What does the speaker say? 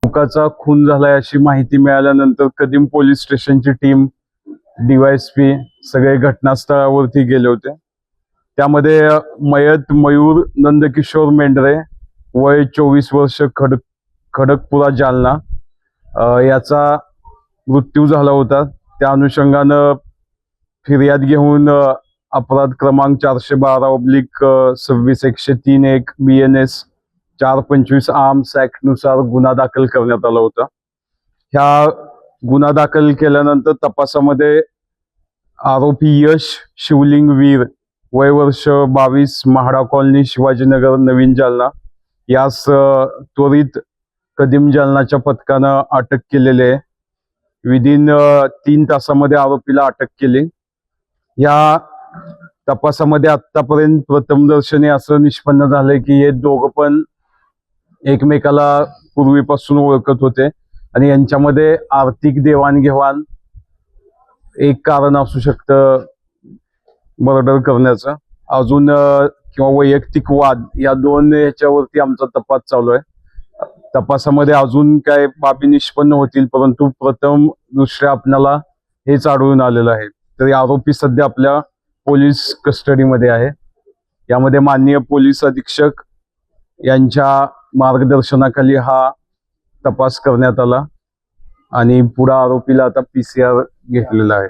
युवकाचा खून झालाय अशी माहिती मिळाल्यानंतर कदीम पोलीस स्टेशनची टीम, DYSP सगळे घटनास्थळावरती गेले होते। त्यामध्ये मयत मयूर नंदकिशोर मेंढरे वय 24 वर्ष खडकपुरा जालना याचा मृत्यू झाला होता। त्या अनुषंगानं फिर्याद घेऊन अपराध क्रमांक 412/26/103 BNS 425 आर्म्स ऍक्ट नुसार गुन्हा दाखल करण्यात आला होता। ह्या गुन्हा दाखल केल्यानंतर तपासामध्ये आरोपी यश शिवलिंग वीर वय वर्ष 22 महाडा कॉलनी शिवाजीनगर नवीन जालना यास त्वरित कदीम जालनाच्या पथकानं अटक केलेली आहे। विदिन 3 तासामध्ये आरोपीला अटक केली। या तपासामध्ये आतापर्यंत प्रथमदर्शनी असं निष्पन्न झालंय की हे दोघं पण एकमेकाला पूर्वीपासून ओळखत होते आणि यांच्यामध्ये आर्थिक देवाणघेवाण एक कारण असू शकतं मर्डर करण्याचं, अजून किंवा वैयक्तिक वाद, या दोन याच्यावरती आमचा तपास चालू आहे। तपासामध्ये अजून काय बाबी निष्पन्न होतील, परंतु प्रथम दृष्ट्या आपल्याला हेच आढळून आलेलं आहे। तरी आरोपी सध्या आपल्या पोलीस कस्टडीमध्ये आहे। यामध्ये माननीय पोलीस अधीक्षक यांच्या मार्गदर्शनाखाली हा तपास करण्यात आला आणि पुढे आरोपीला आता PCR घेतलेला आहे।